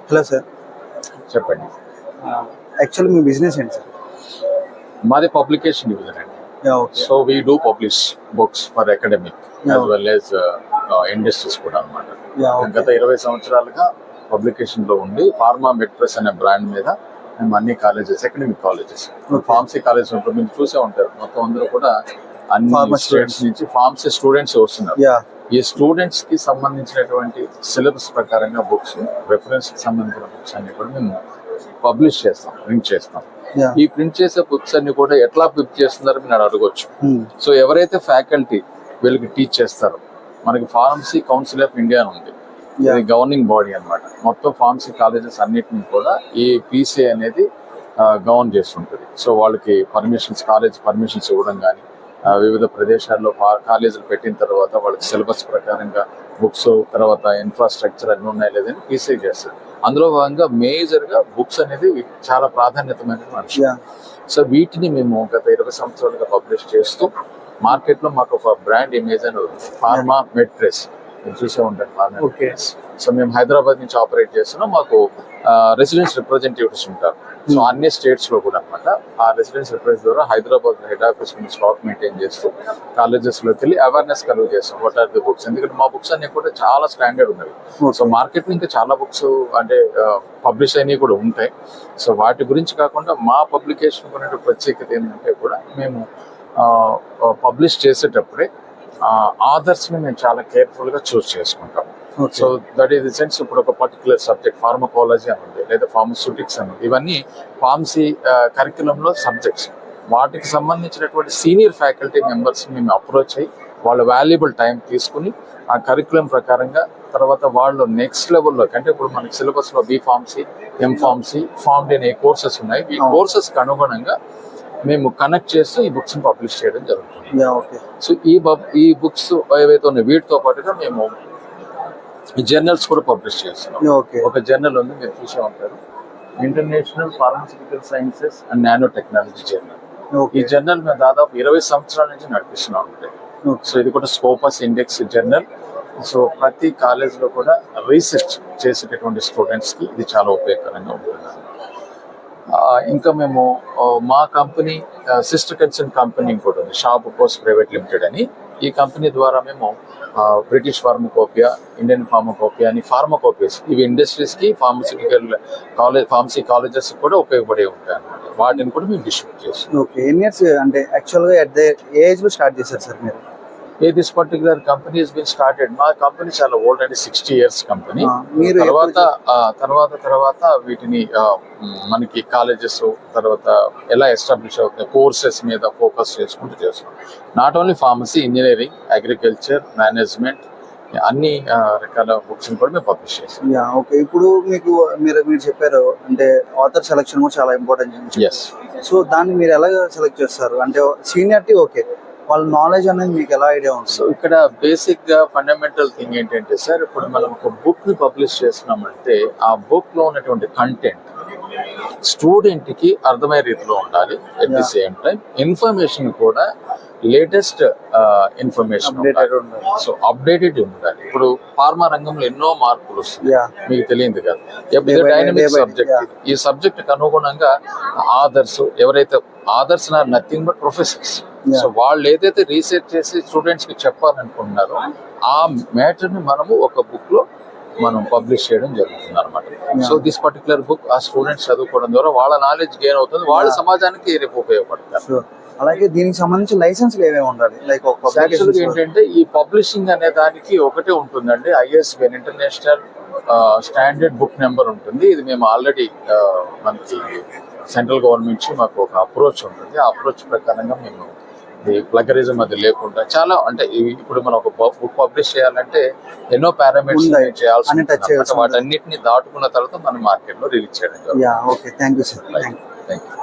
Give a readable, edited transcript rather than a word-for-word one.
Hello sir. చెప్పండి. Actually మీ business ఏంటి sir? మాది పబ్లికేషన్ డివిజన్ అండి. Okay. So we do publish books for academic as well as industries కూడా అనమాట. గత 20 సంవత్సరాలుగా పబ్లికేషన్ లో ఉండి ఫార్మా మెడ్ప్రెస్ అనే బ్రాండ్ మీద మేము అన్ని colleges, academic colleges, pharmacy college ఉంటుంది, మీరు చూసే ఉంటారు. మొత్తం అందరూ కూడా అన్ని స్టేట్స్ నుంచి ఫార్మసీ స్టూడెంట్స్ వస్తున్నారు. ఈ స్టూడెంట్స్ కి సంబంధించినటువంటి సిలబస్ ప్రకారంగా బుక్స్, రెఫరెన్స్ కి సంబంధించిన బుక్స్ అన్ని కూడా మేము పబ్లిష్ చేస్తాం, ప్రింట్ చేస్తాం. ఈ ప్రింట్ చేసే బుక్స్ అన్ని కూడా ఎట్లా ప్రింట్ చేస్తున్నారో మీరు అడగొచ్చు. సో ఎవరైతే ఫ్యాకల్టీ వీళ్ళకి టీచ్ చేస్తారో, మనకి ఫార్మసీ కౌన్సిల్ ఆఫ్ ఇండియా ఉంది, ఇది గవర్నింగ్ బాడీ అన్నమాట. మొత్తం ఫార్మసీ కాలేజెస్ అన్నిటిని కూడా ఈ పీసీఏ అనేది గవర్న్ చేస్తుంటుంది. సో వాళ్ళకి పర్మిషన్స్, కాలేజ్ పర్మిషన్స్ ఇవ్వడం కానీ, వివిధ ప్రదేశాల్లో కాలేజీలు పెట్టిన తర్వాత వాళ్ళకి సిలబస్ ప్రకారంగా బుక్స్, తర్వాత ఇన్ఫ్రాస్ట్రక్చర్ అన్ని ఉన్నాయి లేదని పీసీఏ చేస్తారు. అందులో భాగంగా మేజర్ గా బుక్స్ అనేది చాలా ప్రాధాన్యతమైన అంశం. సో వీటిని మేము గత 20 సంవత్సరాలుగా పబ్లిష్ చేస్తూ మార్కెట్ లో మాకు ఒక బ్రాండ్ ఇమేజ్ అని ఉంది, ఫార్మా మెడ్ప్రెస్. మీరు చూసే ఉంటారు ఫార్మా మెడ్ప్రెస్. సో మేము హైదరాబాద్ నుంచి ఆపరేట్ చేస్తున్నాం. మాకు రెసిడెన్స్ రిప్రజెంటేటివ్స్ ఉంటారు. సో అన్ని స్టేట్స్ లో కూడా అనమాట. ఆ రెసిడెన్స్ రిప్రజెంటేటివ్ ద్వారా హైదరాబాద్ హెడ్ ఆఫీస్ నుంచి స్టాక్ మెయింటైన్ చేస్తూ కాలేజెస్ లోకి వెళ్ళి అవేర్నెస్ కలుగు చేస్తాం. వాట్ ఆర్ ది బుక్స్, ఎందుకంటే మా బుక్స్ అన్ని కూడా చాలా స్టాండర్డ్ ఉన్నవి. సో మార్కెట్ లో ఇంకా చాలా బుక్స్ అంటే పబ్లిష్ అయినవి కూడా ఉంటాయి. సో వాటి గురించి కాకుండా మా పబ్లికేషన్ కొనే ప్రత్యేకత ఏంటంటే కూడా మేము పబ్లిష్ చేసేటప్పుడే ఆథర్స్ ని మేము చాలా కేర్ఫుల్ గా చూస్ చేసుకుంటాం. So that is the sense. ఇప్పుడు ఒక పర్టికులర్ సబ్జెక్ట్ ఫార్మకాలజీ అని ఉంది, లేదా ఫార్మస్యూటిక్స్ అని ఉంది, ఇవన్నీ ఫార్మసీ కరిక్యులంలో సబ్జెక్ట్స్. వాటికి సంబంధించినటువంటి సీనియర్ ఫ్యాకల్టీ మెంబర్స్ మేము అప్రోచ్ అయ్యి వాళ్ళ వాల్యుబుల్ టైం తీసుకుని ఆ కరిక్యులం ప్రకారంగా తర్వాత వాళ్ళు నెక్స్ట్ లెవెల్లోకి, అంటే ఇప్పుడు మనకి సిలబస్ లో B pharmacy, M pharmacy, pharm అనే కోర్సెస్ ఉన్నాయి. ఈ కోర్సెస్ కి అనుగుణంగా మేము కనెక్ట్ చేస్తూ ఈ బుక్స్ ని పబ్లిష్ చేయడం జరుగుతుంది. సో ఈ బుక్స్ ఏవైతే ఉన్నాయి వీటితో పాటుగా మేము జర్నల్స్ కూడా పబ్లిష్ చేస్తున్నాం. ఒక జర్నల్ ఉంది, మీరు చూసే ఉంటారు, international pharmaceutical sciences and nano technology journal. ఈ జర్నల్ మేము దాదాపు 20 సంవత్సరాల నుంచి నడిపిస్తున్నాం. సో ఇది కూడా స్కోపస్ ఇండెక్స్ జర్నల్. సో ప్రతి కాలేజ్ లో కూడా రీసెర్చ్ చేసేటటువంటి స్టూడెంట్స్ కి ఇది చాలా ఉపయోగకరంగా ఉంటుంది. ఇంకా మేము మా కంపెనీ సిస్టర్ కన్సర్న్ కంపెనీ కూడా ఉంది, షాప్ కోర్స్ ప్రైవేట్ లిమిటెడ్ అని. ఈ కంపెనీ ద్వారా మేము బ్రిటిష్ ఫార్మకోపియా, ఇండియన్ ఫార్మకోపియా అని ఫార్మకోపియాస్, ఇవి ఇండస్ట్రీస్ కి, ఫార్మస్యూటికల్ కాలేజ్, ఫార్మసీ కాలేజెస్ కూడా ఉపయోగపడే ఉంటాయి అన్నమాట. వాటిని కూడా మేము డిస్ట్రిబ్యూట్ చేస్తాం. ఓకే. ఎన్ని ఇయర్స్ అంటే యాక్చువల్గా ఎట్ ద ఏజ్ లో స్టార్ట్ చేశారు సార్ మీరు? This particular company has been started, మా కంపెనీ చాలా ఓల్డ్ అండి, 60 years కంపెనీ. తర్వాత వీటిని మనకి కాలేజెస్ తర్వాత ఎలా ఎస్టాబ్లిష్ అవుతాయి, కోర్సెస్ మీద ఫోకస్ చేసుకుంటూ చేస్తున్నాం. Not only pharmacy, engineering, agriculture, management, అన్ని రకాల బుక్స్ కూడా మేము పబ్లిష్ చేస్తాం. ఓకే. ఇప్పుడు మీరు చెప్పారు అంటే ఆథర్ సెలెక్షన్ కూడా చాలా ఇంపార్టెంట్. సో దాన్ని మీరు ఎలా సెలెక్ట్ చేస్తారు? అంటే సీనియారిటీ ఓకే, వాళ్ళ నాలెడ్జ్ అనేది మీకు ఎలా ఐడియా ఉంది? సో ఇక్కడ బేసిక్ గా ఫండమెంటల్ థింగ్ ఏంటంటే సార్, ఇప్పుడు మనం ఒక బుక్ ని పబ్లిష్ చేస్తున్నామంటే ఆ బుక్ లో ఉన్నటువంటి కంటెంట్ స్టూడెంట్ కి అర్థమయ్యే రీతిలో ఉండాలి. At the same time information కూడా లేటెస్ట్ ఇన్ఫర్మేషన్, సో అప్డేటెడ్ ఉండాలి. ఇప్పుడు ఫార్మా రంగంలో ఎన్నో మార్పులు వస్తున్నాయి, మీకు తెలియదు కదా. డైనమిక్ సబ్జెక్ట్, ఈ సబ్జెక్ట్ కి అనుగుణంగా ఆథర్స్, ఎవరైతే authors are nothing but professors. So వాళ్ళు ఏదైతే రీసెర్చ్ చేసి స్టూడెంట్స్ కి చెప్పాలనుకుంటున్నారో ఆ మ్యాటర్ ని మనము ఒక బుక్ లో మనం పబ్లిష్ చేయడం జరుగుతుంది అనమాట. సో దిస్ పర్టికులర్ బుక్ ఆ స్టూడెంట్స్ చదువుకోవడం ద్వారా వాళ్ళ నాలెడ్జ్ గెయిన్ అవుతుంది, వాళ్ళ సమాజానికి రేపు ఉపయోగపడతారు. అలాగే దీనికి సంబంధించి లైసెన్స్లు ఏమేమి ఉండాలి? లైక్ ఏంటంటే ఈ పబ్లిషింగ్ అనే దానికి ఒకటే ఉంటుందండి, ISBN, international standard book number ఉంటుంది. ఇది మేము ఆల్రెడీ మనకి సెంట్రల్ గవర్నమెంట్ నుంచి మాకు ఒక అప్రోచ్ ఉంటుంది. ఆ అప్రోచ్ ప్రకారంగా మేము ప్లగరిజం అది లేకుండా చాలా, అంటే ఇప్పుడు మనం ఒక బుక్ పబ్లిష్ చేయాలంటే ఎన్నో పారామీటర్స్ చేయాల్సి, వాటన్నిటిని దాటుకున్న తర్వాత మనం మార్కెట్ లో రిలీజ్ చేయడం. Okay. Thank you sir. Thank you.